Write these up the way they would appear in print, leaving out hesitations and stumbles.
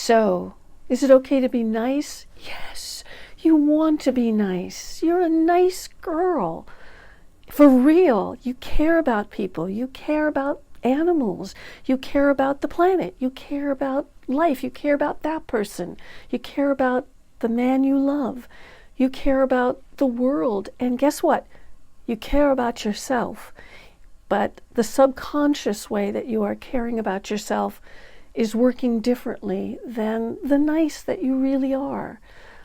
So, is it okay to be nice? Yes, you want to be nice. You're a nice girl. For real, you care about people. You care about animals. You care about the planet. You care about life. You care about that person. You care about the man you love. You care about the world. And guess what? You care about yourself. But the subconscious way that you are caring about yourself is working differently than the nice that you really are.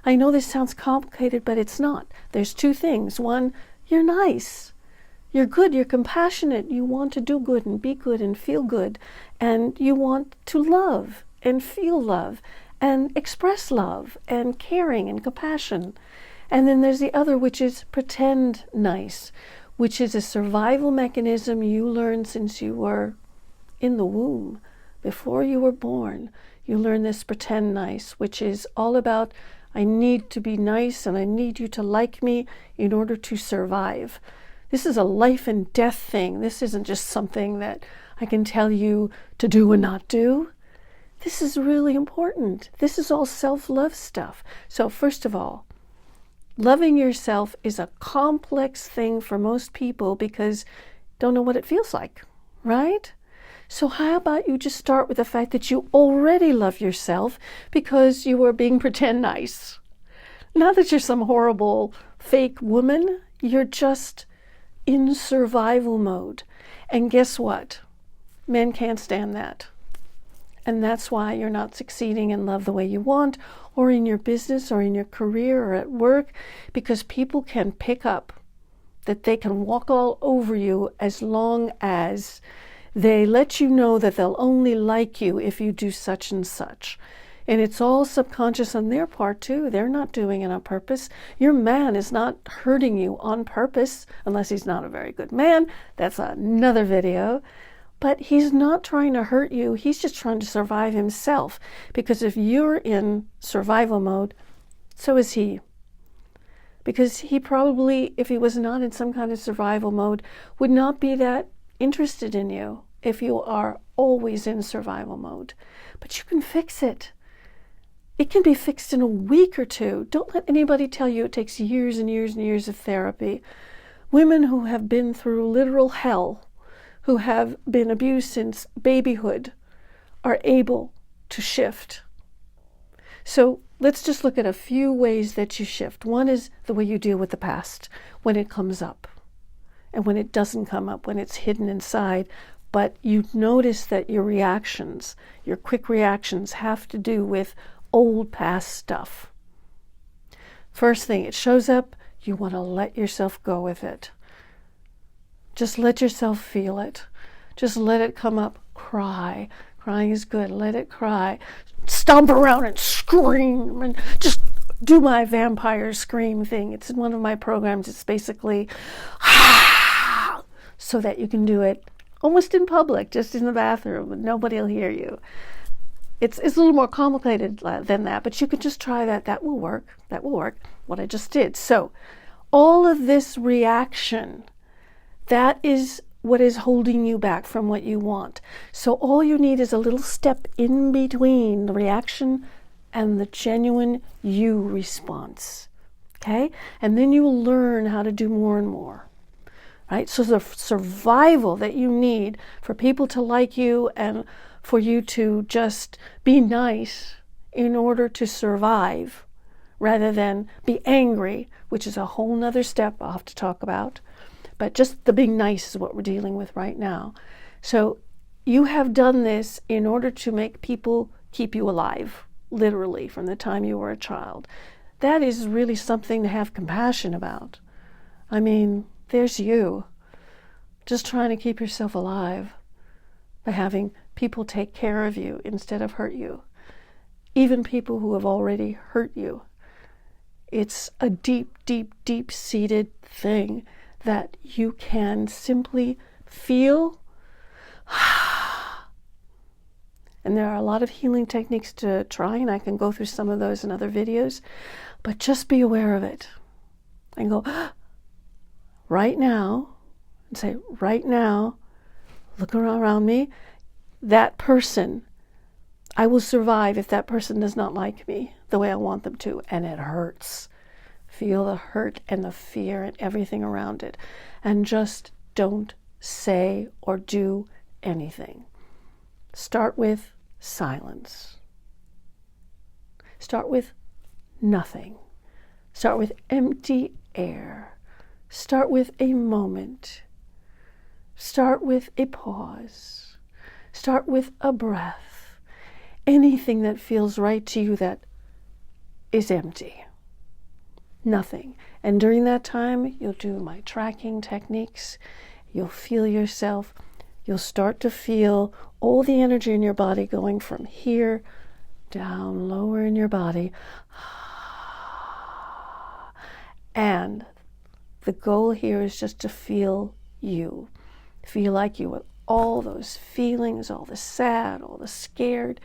I know this sounds complicated, but it's not. There's two things. One, you're nice. You're good. You're compassionate. You want to do good and be good and feel good. And you want to love and feel love and express love and caring and compassion. And then there's the other, which is pretend nice, which is a survival mechanism you learned since you were in the womb. Before you were born, you learn this pretend nice, which is all about, I need to be nice and I need you to like me in order to survive. This is a life and death thing. This isn't just something that I can tell you to do and not do. This is really important. This is all self-love stuff. So first of all, loving yourself is a complex thing for most people because don't know what it feels like, right? So how about you just start with the fact that you already love yourself because you are being pretend nice. Not that you're some horrible fake woman, you're just in survival mode. And guess what? Men can't stand that. And that's why you're not succeeding in love the way you want, or in your business, or in your career, or at work, because people can pick up that they can walk all over you as long as they let you know that they'll only like you if you do such and such. And it's all subconscious on their part too. They're not doing it on purpose. Your man is not hurting you on purpose, unless he's not a very good man. That's another video. But he's not trying to hurt you. He's just trying to survive himself. Because if you're in survival mode, so is he. Because he probably, if he was not in some kind of survival mode, would not be that interested in you if you are always in survival mode. But you can fix it. It can be fixed in a week or two. Don't let anybody tell you it takes years and years and years of therapy. Women who have been through literal hell, who have been abused since babyhood, are able to shift. So let's just look at a few ways that you shift. One is the way you deal with the past when it comes up, and when it doesn't come up, when it's hidden inside. But you notice that your reactions, your quick reactions, have to do with old past stuff. First thing, it shows up, you want to let yourself go with it. Just let yourself feel it. Just let it come up. Cry. Crying is good. Let it cry. Stomp around and scream and just do my vampire scream thing. It's in one of my programs. It's basically so that you can do it almost in public, just in the bathroom, and nobody will hear you. It's a little more complicated than that, but you could just try that. That will work. That will work. What I just did. So all of this reaction, that is what is holding you back from what you want. So all you need is a little step in between the reaction and the genuine you response. Okay? And then you will learn how to do more and more. Right? So the survival that you need for people to like you and for you to just be nice in order to survive, rather than be angry, which is a whole nother step I'll have to talk about. But just the being nice is what we're dealing with right now. So you have done this in order to make people keep you alive, literally, from the time you were a child. That is really something to have compassion about. I mean, there's you, just trying to keep yourself alive by having people take care of you instead of hurt you. Even people who have already hurt you. It's a deep, deep, deep-seated thing that you can simply feel. And there are a lot of healing techniques to try, and I can go through some of those in other videos, but just be aware of it. And go, right now, and say, right now, look around me, that person, I will survive if that person does not like me the way I want them to, and it hurts. Feel the hurt and the fear and everything around it, and just don't say or do anything. Start with silence. Start with nothing. Start with empty air. Start with a moment. Start with a pause. Start with a breath. Anything that feels right to you that is empty. Nothing. And during that time, you'll do my tracking techniques. You'll feel yourself. You'll start to feel all the energy in your body going from here down lower in your body. And the goal here is just to feel you. Feel like you with all those feelings, all the sad, all the scared.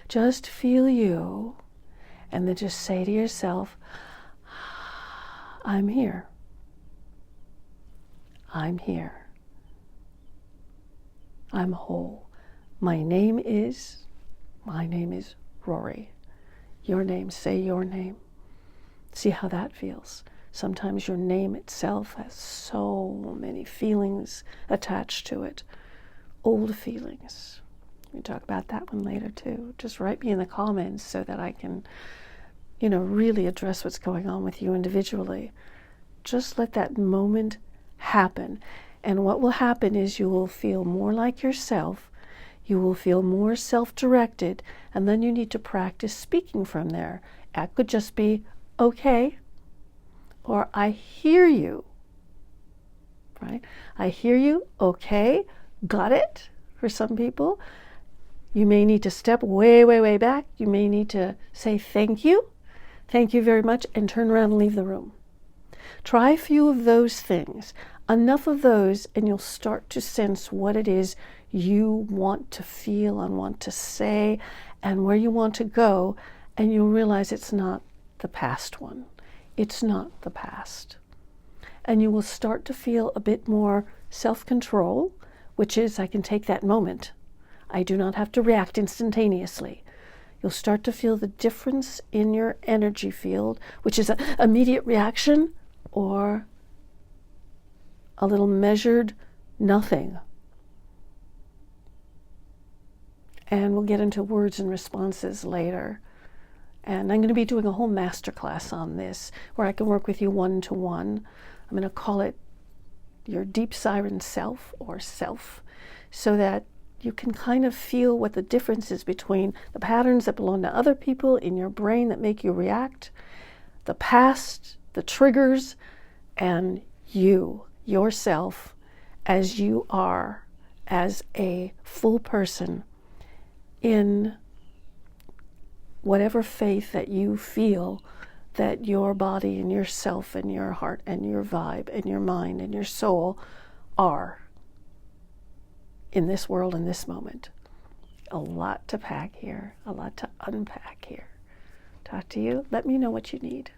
Just feel you. And then just say to yourself, I'm here. I'm here. I'm whole. My name is Rory. Your name, say your name. See how that feels. Sometimes your name itself has so many feelings attached to it. Old feelings. We can talk about that one later too. Just write me in the comments so that I can, really address what's going on with you individually. Just let that moment happen. And what will happen is you will feel more like yourself. You will feel more self-directed. And then you need to practice speaking from there. That could just be, okay, or I hear you, right? I hear you, okay, got it, for some people. You may need to step way, way, way back. You may need to say thank you very much, and turn around and leave the room. Try a few of those things, enough of those, and you'll start to sense what it is you want to feel and want to say and where you want to go, and you'll realize it's not the past one. It's not the past. And you will start to feel a bit more self-control, which is I can take that moment. I do not have to react instantaneously. You'll start to feel the difference in your energy field, which is an immediate reaction or a little measured nothing. And we'll get into words and responses later. And I'm going to be doing a whole masterclass on this where I can work with you one-to-one. I'm going to call it your deep siren self or self, so that you can kind of feel what the difference is between the patterns that belong to other people in your brain that make you react, the past, the triggers, and you, yourself, as you are, as a full person in whatever faith that you feel that your body and yourself and your heart and your vibe and your mind and your soul are in this world, in this moment. A lot to pack here, a lot to unpack here. Talk to you. Let me know what you need.